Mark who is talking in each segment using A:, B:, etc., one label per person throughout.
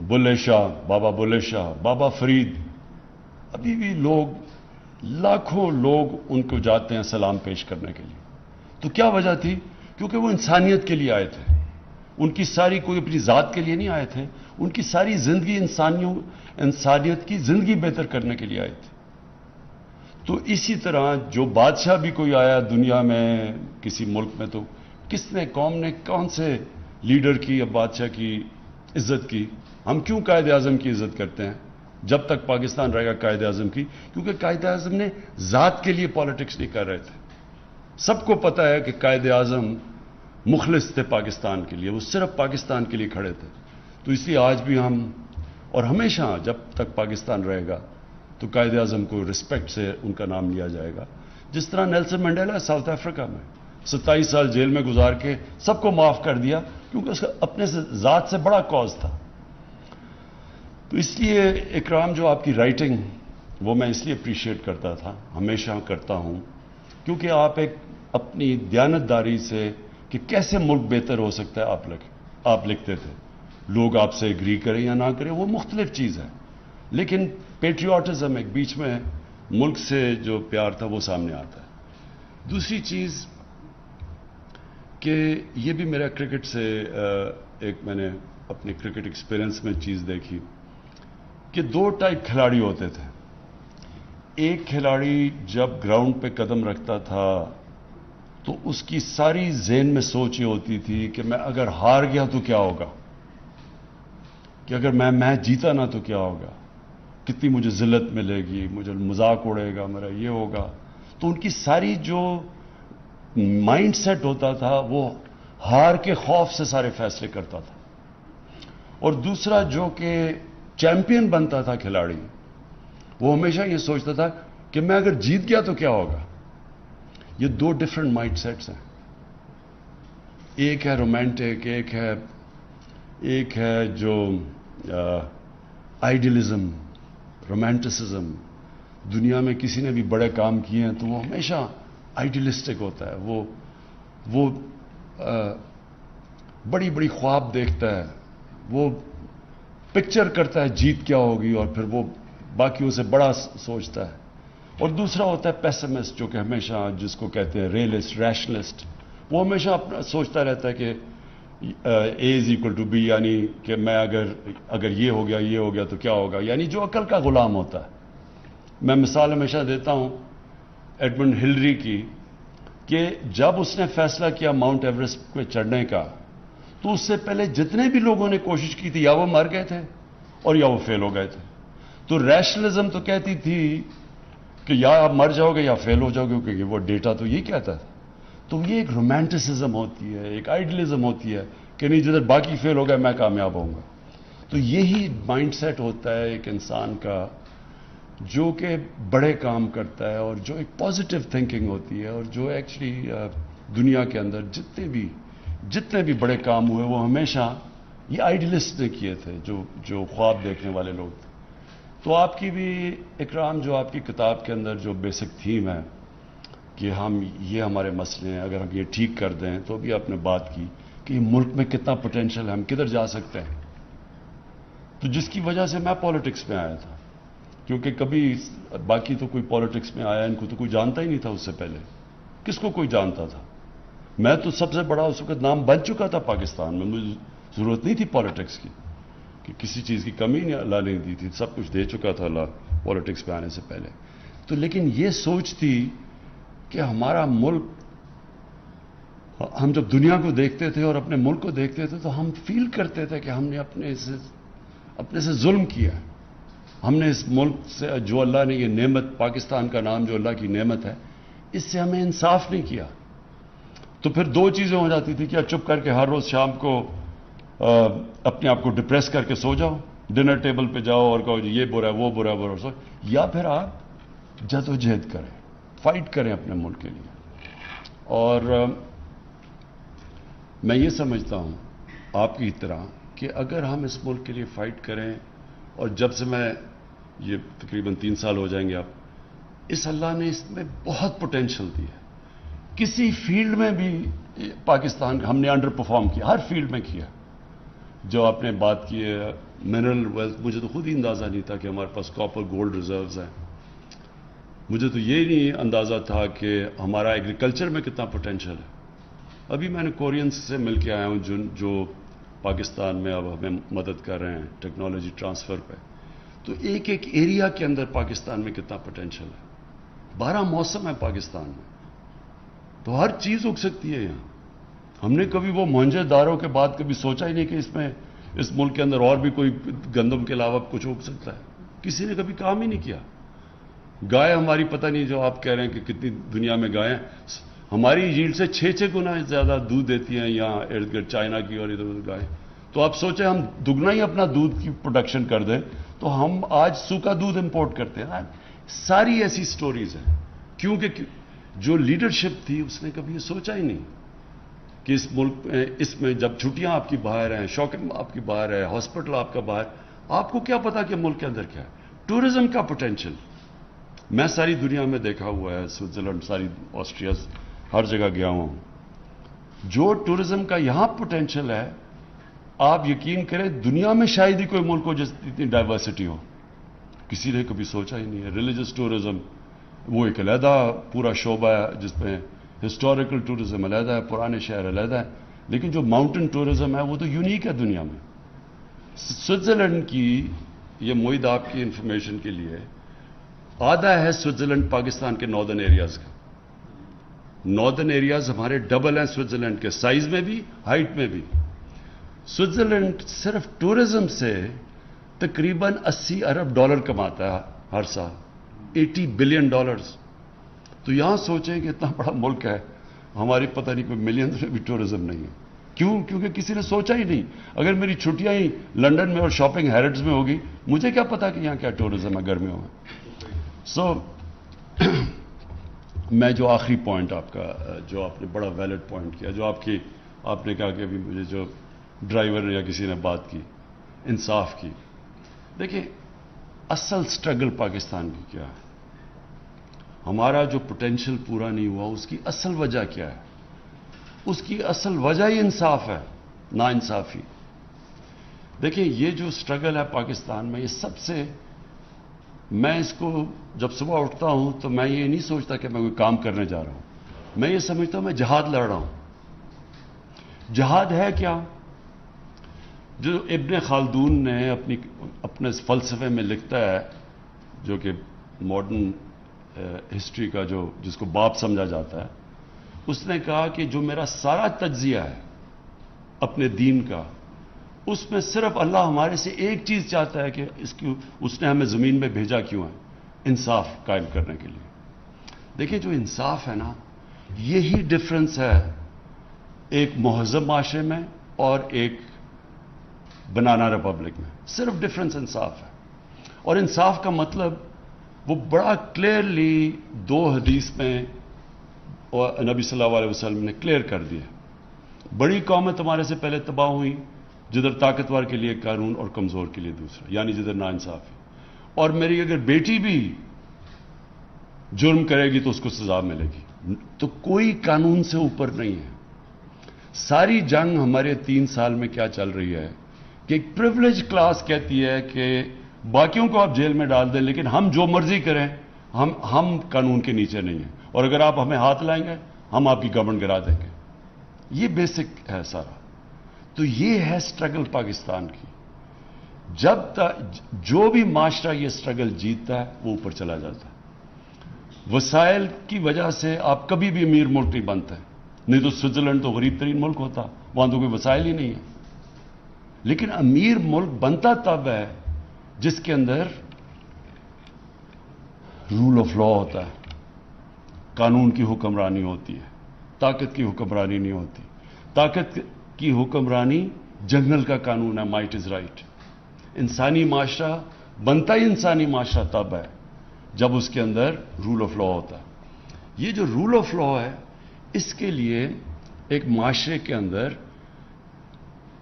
A: بلے شاہ، بابا فرید، ابھی بھی لوگ، لاکھوں لوگ ان کو جاتے ہیں سلام پیش کرنے کے لیے. تو کیا وجہ تھی؟ کیونکہ وہ انسانیت کے لیے آئے تھے. ان کی ساری، کوئی اپنی ذات کے لیے نہیں آئے تھے، ان کی ساری زندگی انسانیت کی زندگی بہتر کرنے کے لیے آئے تھے. تو اسی طرح جو بادشاہ بھی کوئی آیا دنیا میں کسی ملک میں، تو کس نے، قوم نے کون سے لیڈر کی یا بادشاہ کی عزت کی؟ ہم کیوں قائد اعظم کی عزت کرتے ہیں جب تک پاکستان رہے گا قائد اعظم کی؟ کیونکہ قائد اعظم نے ذات کے لیے پالیٹکس نہیں کر رہے تھے. سب کو پتا ہے کہ قائد اعظم مخلص تھے پاکستان کے لیے، وہ صرف پاکستان کے لیے کھڑے تھے. تو اس لیے آج بھی ہم، اور ہمیشہ جب تک پاکستان رہے گا، تو قائد اعظم کو رسپیکٹ سے ان کا نام لیا جائے گا. جس طرح نیلسن منڈیلا ساؤتھ افریقہ میں 27 سال جیل میں گزار کے سب کو معاف کر دیا، کیونکہ اس کا اپنے سے ذات سے بڑا کاز تھا. تو اس لیے اکرام، جو آپ کی رائٹنگ، وہ میں اس لیے اپریشیٹ کرتا تھا، ہمیشہ کرتا ہوں، کیونکہ آپ ایک اپنی دیانتداری سے کہ کیسے ملک بہتر ہو سکتا ہے آپ لکھتے تھے. لوگ آپ سے ایگری کریں یا نہ کریں وہ مختلف چیز ہے، لیکن پیٹریوٹزم، ایک بیچ میں ملک سے جو پیار تھا وہ سامنے آتا ہے. دوسری چیز کہ یہ بھی میرا کرکٹ سے ایک، میں نے اپنے کرکٹ ایکسپیرئنس میں چیز دیکھی کہ 2 ٹائپ کھلاڑی ہوتے تھے. ایک کھلاڑی جب گراؤنڈ پہ قدم رکھتا تھا تو اس کی ساری ذہن میں سوچ یہ ہوتی تھی کہ میں اگر ہار گیا تو کیا ہوگا، کہ اگر میں میچ جیتا نہ تو کیا ہوگا، کتنی مجھے ذلت ملے گی، مجھے مذاق اڑے گا، میرا یہ ہوگا. تو ان کی ساری جو مائنڈ سیٹ ہوتا تھا وہ ہار کے خوف سے سارے فیصلے کرتا تھا. اور دوسرا جو کہ چیمپئن بنتا تھا کھلاڑی، وہ ہمیشہ یہ سوچتا تھا کہ میں اگر جیت گیا تو کیا ہوگا. یہ 2 ڈفرنٹ مائنڈ سیٹس ہیں. ایک ہے رومانٹک، ایک ہے جو آئیڈیلزم، رومانٹسزم. دنیا میں کسی نے بھی بڑے کام کیے ہیں تو وہ ہمیشہ آئیڈیلسٹک ہوتا ہے. وہ بڑی بڑی خواب دیکھتا ہے، وہ پکچر کرتا ہے جیت کیا ہوگی، اور پھر وہ باقیوں سے بڑا سوچتا ہے. اور دوسرا ہوتا ہے پیسمسٹ، جو کہ ہمیشہ، جس کو کہتے ہیں ریئلسٹ، ریشنلسٹ. وہ ہمیشہ اپنا سوچتا رہتا ہے کہ A=B، یعنی کہ میں اگر یہ ہو گیا تو کیا ہوگا، یعنی جو عقل کا غلام ہوتا ہے. میں مثال ہمیشہ دیتا ہوں ایڈمنڈ ہلری کی، کہ جب اس نے فیصلہ کیا ماؤنٹ ایوریسٹ پہ چڑھنے کا، تو اس سے پہلے جتنے بھی لوگوں نے کوشش کی تھی یا وہ مر گئے تھے اور یا وہ فیل ہو گئے تھے. تو ریشنلزم تو کہتی تھی کہ یا آپ مر جاؤ گے یا فیل ہو جاؤ گے، کیونکہ وہ ڈیٹا تو یہی کہتا تھا. تو یہ ایک رومانٹسزم ہوتی ہے، ایک آئیڈیلزم ہوتی ہے کہ نہیں، جدھر باقی فیل ہو گئے میں کامیاب ہوں گا. تو یہی مائنڈ سیٹ ہوتا ہے ایک انسان کا جو کہ بڑے کام کرتا ہے، اور جو ایک پازیٹیو تھنکنگ ہوتی ہے، اور جو ایکچولی دنیا کے اندر جتنے بھی بڑے کام ہوئے وہ ہمیشہ یہ آئیڈیلسٹ نے کیے تھے، جو خواب دیکھنے والے لوگ تھے. تو آپ کی بھی اکرام، جو آپ کی کتاب کے اندر جو بیسک تھیم ہے کہ یہ ہمارے مسئلے ہیں، اگر ہم یہ ٹھیک کر دیں، تو بھی آپ نے بات کی کہ ملک میں کتنا پوٹینشل ہے، ہم کدھر جا سکتے ہیں. تو جس کی وجہ سے میں پالیٹکس میں آیا تھا، کیونکہ کبھی باقی تو کوئی پالیٹکس میں آیا، ان کو تو کوئی جانتا ہی نہیں تھا. اس سے پہلے کس کو کوئی جانتا تھا؟ میں تو سب سے بڑا اس وقت نام بن چکا تھا پاکستان میں، مجھے ضرورت نہیں تھی پالیٹکس کی، کہ کسی چیز کی کمی نہیں اللہ نے دی تھی، سب کچھ دے چکا تھا اللہ پالیٹکس پہ آنے سے پہلے. تو لیکن یہ سوچ تھی کہ ہمارا ملک، ہم جب دنیا کو دیکھتے تھے اور اپنے ملک کو دیکھتے تھے تو ہم فیل کرتے تھے کہ ہم نے اپنے سے ظلم کیا. ہم نے اس ملک سے، جو اللہ نے یہ نعمت، پاکستان کا نام جو اللہ کی نعمت ہے، اس سے ہمیں انصاف نہیں کیا. تو پھر 2 چیزیں ہو جاتی تھی، کیا چپ کر کے ہر روز شام کو اپنے آپ کو ڈپریس کر کے سو جاؤ، ڈنر ٹیبل پہ جاؤ اور کہو جی یہ برا ہے وہ برا سو، یا پھر آپ جدوجہد کریں، فائٹ کریں اپنے ملک کے لیے. اور میں یہ سمجھتا ہوں آپ کی طرح کہ اگر ہم اس ملک کے لیے فائٹ کریں، اور جب سے میں یہ تقریباً 3 سال ہو جائیں گے آپ، اس اللہ نے اس میں بہت پوٹینشل دی ہے. کسی فیلڈ میں بھی پاکستان ہم نے انڈر پرفارم کیا، ہر فیلڈ میں کیا، جو آپ نے بات کی ہے منرل ویلتھ، مجھے تو خود ہی اندازہ نہیں تھا کہ ہمارے پاس کاپر گولڈ ریزروز ہیں. مجھے تو یہ نہیں اندازہ تھا کہ ہمارا ایگریکلچر میں کتنا پوٹینشیل ہے. ابھی میں نے کورینز سے مل کے آیا ہوں جو پاکستان میں اب ہمیں مدد کر رہے ہیں ٹیکنالوجی ٹرانسفر پہ. تو ایک ایک ایریا کے اندر پاکستان میں کتنا پوٹینشیل ہے. 12 موسم ہے پاکستان میں، تو ہر چیز اگ سکتی ہے یہاں. ہم نے کبھی وہ موہنجو دارو کے بعد کبھی سوچا ہی نہیں کہ اس ملک کے اندر اور بھی کوئی گندم کے علاوہ کچھ اگ سکتا ہے. کسی نے کبھی کام ہی نہیں کیا. گائے ہماری پتہ نہیں، جو آپ کہہ رہے ہیں کہ کتنی دنیا میں گائیں، ہماری ییلڈ سے 6 گنا زیادہ دودھ دیتی ہیں یہاں ارد گرد چائنا کی اور ادھر ادھر گائیں. تو آپ سوچیں ہم دگنا ہی اپنا دودھ کی پروڈکشن کر دیں تو ہم آج سوکھا دودھ امپورٹ کرتے ہیں. ساری ایسی سٹوریز ہیں کیونکہ جو لیڈرشپ تھی اس نے کبھی یہ سوچا ہی نہیں کہ اس ملک میں، اس میں جب چھٹیاں آپ کی باہر ہیں، شاپنگ آپ کی باہر ہے، ہاسپٹل آپ کا باہر، آپ کو کیا پتا کہ ملک کے اندر کیا ہے. ٹورزم کا پوٹینشیل میں ساری دنیا میں دیکھا ہوا ہے، سوئٹزرلینڈ، ساری آسٹریا، ہر جگہ گیا ہوں. جو ٹورزم کا یہاں پوٹینشیل ہے، آپ یقین کریں دنیا میں شاید ہی کوئی ملک ہو جس اتنی ڈائیورسٹی ہو. کسی نے کبھی سوچا ہی نہیں ہے. ریلیجس ٹورزم وہ ایک علیحدہ پورا شعبہ ہے جس میں ہسٹوریکل ٹورزم علیحدہ ہے، پرانے شہر علیحدہ ہے، لیکن جو ماؤنٹن ٹورزم ہے وہ تو یونیک ہے دنیا میں. سوئٹزرلینڈ کی، یہ معید آپ کی انفارمیشن کے لیے، آدھا ہے سوئٹزرلینڈ پاکستان کے ناردرن ایریاز کا. ناردرن ایریاز ہمارے ڈبل ہیں سوئٹزرلینڈ کے، سائز میں بھی، ہائٹ میں بھی. سوئٹزرلینڈ صرف ٹورزم سے تقریباً $80 ارب کماتا ہے ہر سال، $80 بلین. تو یہاں سوچیں کہ اتنا بڑا ملک ہے، ہماری پتہ نہیں کوئی ملینز میں بھی ٹورزم نہیں ہے. کیوں؟ کیونکہ کسی نے سوچا ہی نہیں. اگر میری چھٹیاں ہی لنڈن میں اور شاپنگ ہیرڈز میں ہوگی، مجھے کیا پتا کہ یہاں کیا ٹورزم ہے گرمیوں میں. میں جو آخری پوائنٹ آپ کا، جو آپ نے بڑا ویلڈ پوائنٹ کیا، جو آپ نے کہا کہ ابھی مجھے جو ڈرائیور یا کسی نے بات کی انصاف کی. دیکھیں اصل سٹرگل پاکستان کی کیا ہے، ہمارا جو پوٹینشیل پورا نہیں ہوا اس کی اصل وجہ کیا ہے؟ اس کی اصل وجہ ہی انصاف ہے، نا انصافی. دیکھیں یہ جو سٹرگل ہے پاکستان میں، یہ سب سے، میں اس کو جب صبح اٹھتا ہوں تو میں یہ نہیں سوچتا کہ میں کوئی کام کرنے جا رہا ہوں. میں یہ سمجھتا ہوں میں جہاد لڑ رہا ہوں. جہاد ہے کیا؟ جو ابن خلدون نے اپنے فلسفے میں لکھتا ہے، جو کہ ماڈرن ہسٹری کا جس کو باپ سمجھا جاتا ہے، اس نے کہا کہ جو میرا سارا تجزیہ ہے اپنے دین کا، اس میں صرف اللہ ہمارے سے ایک چیز چاہتا ہے کہ اس نے ہمیں زمین میں بھیجا کیوں ہے؟ انصاف قائم کرنے کے لیے. دیکھیں جو انصاف ہے نا، یہی ڈفرنس ہے ایک مہذب معاشرے میں اور ایک بنانا ریپبلک میں. صرف ڈفرنس انصاف ہے. اور انصاف کا مطلب وہ بڑا کلیئرلی 2 حدیث میں نبی صلی اللہ علیہ وسلم نے کلیئر کر دیا. بڑی قومیں تمہارے سے پہلے تباہ ہوئی جدھر طاقتور کے لیے قانون اور کمزور کے لیے دوسرا، یعنی جدھر ناانصافی. اور میری اگر بیٹی بھی جرم کرے گی تو اس کو سزا ملے گی. تو کوئی قانون سے اوپر نہیں ہے. ساری جنگ ہمارے 3 سال میں کیا چل رہی ہے کہ ایک پریولیج کلاس کہتی ہے کہ باقیوں کو آپ جیل میں ڈال دیں لیکن ہم جو مرضی کریں، ہم قانون کے نیچے نہیں ہیں، اور اگر آپ ہمیں ہاتھ لائیں گے ہم آپ کی گورنمنٹ گرا دیں گے. یہ بیسک ہے سارا. تو یہ ہے سٹرگل پاکستان کی. جب تک جو بھی معاشرہ یہ سٹرگل جیتتا ہے وہ اوپر چلا جاتا ہے. وسائل کی وجہ سے آپ کبھی بھی امیر ملک نہیں بنتے. نہیں تو سوئٹزرلینڈ تو غریب ترین ملک ہوتا، وہاں تو کوئی وسائل ہی نہیں ہے. لیکن امیر ملک بنتا تب ہے جس کے اندر رول آف لا ہوتا ہے، قانون کی حکمرانی ہوتی ہے، طاقت کی حکمرانی نہیں ہوتی. طاقت کی حکمرانی جنگل کا قانون ہے، مائٹ از رائٹ. انسانی معاشرہ بنتا ہی انسانی معاشرہ تب ہے جب اس کے اندر رول آف لا ہوتا ہے. یہ جو رول آف لا ہے، اس کے لیے ایک معاشرے کے اندر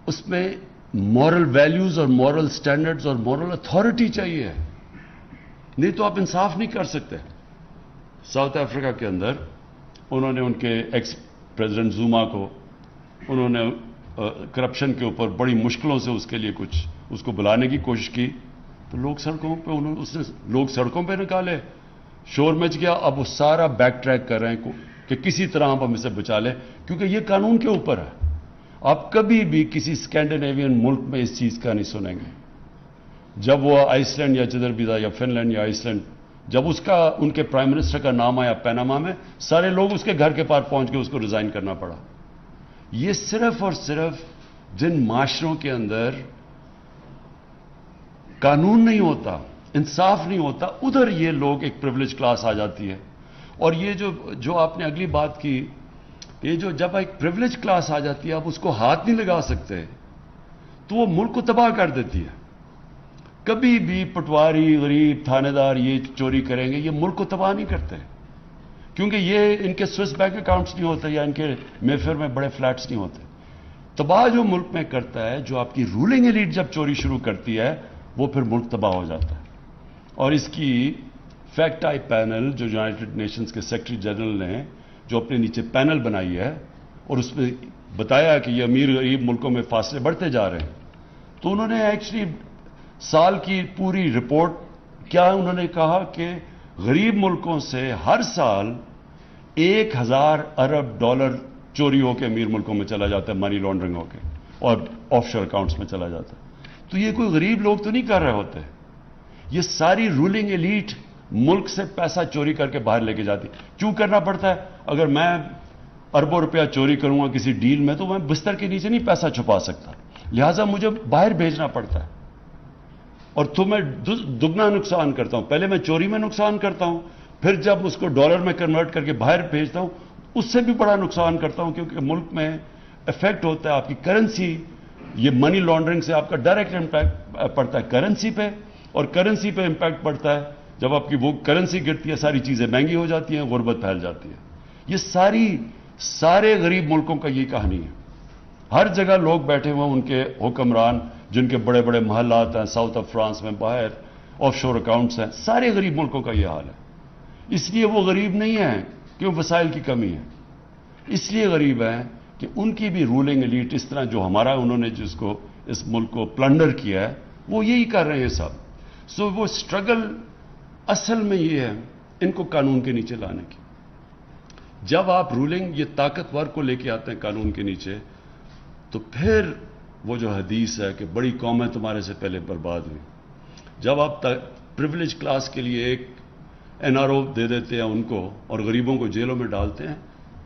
A: اس میں مورل ویلیوز اور مورل سٹینڈرڈز اور مورل اتھارٹی چاہیے، نہیں تو آپ انصاف نہیں کر سکتے. ساؤتھ افریقہ کے اندر انہوں نے ان کے ایکس پریزیڈنٹ زوما کو انہوں نے کرپشن کے اوپر بڑی مشکلوں سے اس کے لیے کچھ اس کو بلانے کی کوشش کی تو لوگ سڑکوں پہ اس نے لوگ سڑکوں پہ نکالے، شور مچ گیا. اب وہ سارا بیک ٹریک کر رہے ہیں کہ کسی طرح آپ ہم اسے بچا لیں، کیونکہ یہ قانون کے اوپر ہے. آپ کبھی بھی کسی اسکینڈینیوین ملک میں اس چیز کا نہیں سنیں گے. جب وہ آئس لینڈ یا چدربیدا یا فن لینڈ یا آئس لینڈ، جب ان کے پرائم منسٹر کا نام آیا پیناما میں، سارے لوگ اس کے گھر کے پاس پہنچ کے اس کو ریزائن کرنا پڑا. یہ صرف اور صرف جن معاشروں کے اندر قانون نہیں ہوتا، انصاف نہیں ہوتا، ادھر یہ لوگ ایک پریویلیج کلاس آ جاتی ہے. اور یہ جو آپ نے اگلی بات کی، یہ جب ایک پریویلیج کلاس آ جاتی ہے آپ اس کو ہاتھ نہیں لگا سکتے تو وہ ملک کو تباہ کر دیتی ہے. کبھی بھی پٹواری، غریب، تھانے دار یہ چوری کریں گے، یہ ملک کو تباہ نہیں کرتے، کیونکہ یہ ان کے سوئس بینک اکاؤنٹس نہیں ہوتے یا ان کے میفیئر میں بڑے فلیٹس نہیں ہوتے. تباہ جو ملک میں کرتا ہے، جو آپ کی رولنگ ایلیٹ جب چوری شروع کرتی ہے، وہ پھر ملک تباہ ہو جاتا ہے. اور اس کی فیکٹ آئی پینل جو یونائٹڈ نیشنز کے سیکرٹری جنرل نے جو اپنے نیچے پینل بنائی ہے اور اس میں بتایا کہ یہ امیر غریب ملکوں میں فاصلے بڑھتے جا رہے ہیں، تو انہوں نے ایکچولی سال کی پوری رپورٹ کیا انہوں نے کہا کہ غریب ملکوں سے ہر سال 1000 ارب ڈالر چوری ہو کے امیر ملکوں میں چلا جاتا ہے، منی لانڈرنگ ہو کے، اور آف شور اکاؤنٹس میں چلا جاتا ہے. تو یہ کوئی غریب لوگ تو نہیں کر رہے ہوتے، یہ ساری رولنگ ایلیٹ ملک سے پیسہ چوری کر کے باہر لے کے جاتی. کیوں کرنا پڑتا ہے؟ اگر میں اربوں روپیہ چوری کروں گا کسی ڈیل میں تو میں بستر کے نیچے نہیں پیسہ چھپا سکتا، لہٰذا مجھے باہر بھیجنا پڑتا ہے. اور تو میں دگنا نقصان کرتا ہوں. پہلے میں چوری میں نقصان کرتا ہوں، پھر جب اس کو ڈالر میں کنورٹ کر کے باہر بھیجتا ہوں اس سے بھی بڑا نقصان کرتا ہوں، کیونکہ ملک میں افیکٹ ہوتا ہے آپ کی کرنسی. یہ منی لانڈرنگ سے آپ کا ڈائریکٹ امپیکٹ پڑتا ہے کرنسی پہ، اور کرنسی پہ امپیکٹ پڑتا ہے جب آپ کی وہ کرنسی گرتی ہے، ساری چیزیں مہنگی ہو جاتی ہیں، غربت پھیل جاتی ہے. یہ سارے غریب ملکوں کا یہ کہانی ہے. ہر جگہ لوگ بیٹھے ہوئے ان کے حکمران جن کے بڑے بڑے محلات ہیں ساؤتھ آف فرانس میں، باہر آف شور اکاؤنٹس ہیں، سارے غریب ملکوں کا یہ حال ہے. اس لیے وہ غریب نہیں ہیں کہ وسائل کی کمی ہے، اس لیے غریب ہیں کہ ان کی بھی رولنگ ایلیٹ اس طرح جو ہمارا انہوں نے جس کو اس ملک کو پلنڈر کیا ہے وہ یہی کر رہے ہیں سب. سو وہ اسٹرگل اصل میں یہ ہے ان کو قانون کے نیچے لانے کی. جب آپ رولنگ یہ طاقتور کو لے کے آتے ہیں قانون کے نیچے تو پھر وہ جو حدیث ہے کہ بڑی قومیں تمہارے سے پہلے برباد ہوئی. جب آپ پریویلیج کلاس کے لیے ایک NRO دے دیتے ہیں ان کو اور غریبوں کو جیلوں میں ڈالتے ہیں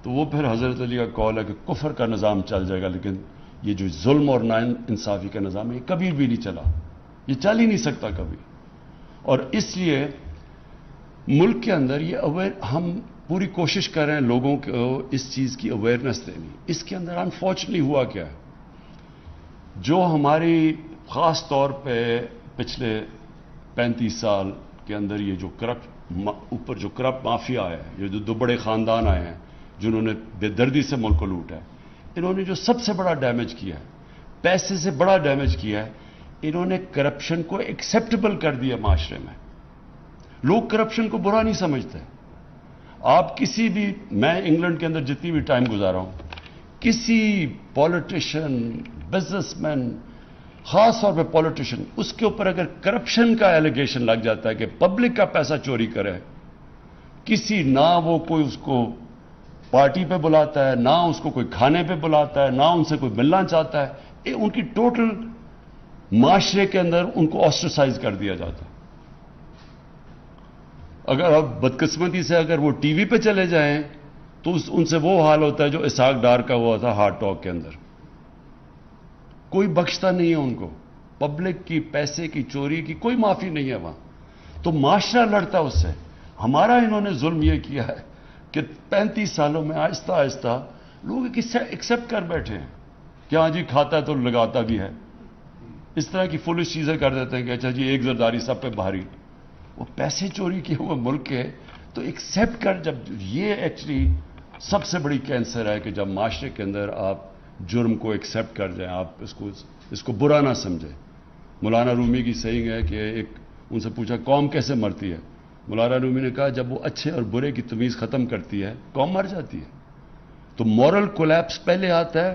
A: تو وہ پھر حضرت علی کا قول ہے کہ کفر کا نظام چل جائے گا، لیکن یہ جو ظلم اور نا انصافی کا نظام ہے یہ کبھی بھی نہیں چلا، یہ چل ہی نہیں سکتا کبھی. اور اس لیے ملک کے اندر یہ ہم پوری کوشش کر رہے ہیں لوگوں کو اس چیز کی اویئرنیس دینی. اس کے اندر انفارچونیٹلی ہوا کیا ہے، جو ہماری خاص طور پہ پچھلے 35 سال کے اندر یہ جو اوپر جو کرپٹ مافیا ہے، یہ جو دو بڑے خاندان آئے ہیں جنہوں نے بے دردی سے ملک کو لوٹا ہے، انہوں نے جو سب سے بڑا ڈیمیج کیا ہے، پیسے سے بڑا ڈیمیج کیا ہے، انہوں نے کرپشن کو ایکسیپٹیبل کر دیا معاشرے میں. لوگ کرپشن کو برا نہیں سمجھتے. آپ کسی بھی، میں انگلینڈ کے اندر جتنی بھی ٹائم گزارا ہوں، کسی پولیٹیشین، بزنس مین، خاص طور پہ پولیٹیشین، اس کے اوپر اگر کرپشن کا ایلیگیشن لگ جاتا ہے کہ پبلک کا پیسہ چوری کرے، نہ وہ کوئی اس کو پارٹی پہ بلاتا ہے، نہ اس کو کوئی کھانے پہ بلاتا ہے، نہ ان سے کوئی ملنا چاہتا ہے، ان کی ٹوٹل معاشرے کے اندر ان کو آسٹرسائز کر دیا جاتا ہے. اگر آپ بدقسمتی سے اگر وہ ٹی وی پہ چلے جائیں تو ان سے وہ حال ہوتا ہے جو اسحاق ڈار کا ہوا تھا ہارٹ ٹاک کے اندر. کوئی بخشتا نہیں ہے ان کو، پبلک کی پیسے کی چوری کی کوئی معافی نہیں ہے وہاں. تو معاشرہ لڑتا ہے اس سے. ہمارا انہوں نے ظلم یہ کیا ہے کہ 35 سالوں میں آہستہ آہستہ لوگ ایکسیپٹ کر بیٹھے ہیں کہ ہاں جی کھاتا ہے تو لگاتا بھی ہے. اس طرح کی فولش چیزیں کر دیتے ہیں کہ اچھا جی ایک زرداری سب پہ بھاری. وہ پیسے چوری کیے ہوئے ملک کے تو ایکسیپٹ کر، جب یہ ایکچولی سب سے بڑی کینسر ہے کہ جب معاشرے کے اندر آپ جرم کو ایکسیپٹ کر جائیں، آپ اس کو برا نہ سمجھیں. مولانا رومی کی سیئنگ ہے کہ ان سے پوچھا قوم کیسے مرتی ہے، مولانا رومی نے کہا جب وہ اچھے اور برے کی تمیز ختم کرتی ہے قوم مر جاتی ہے. تو مورل کولیپس پہلے آتا ہے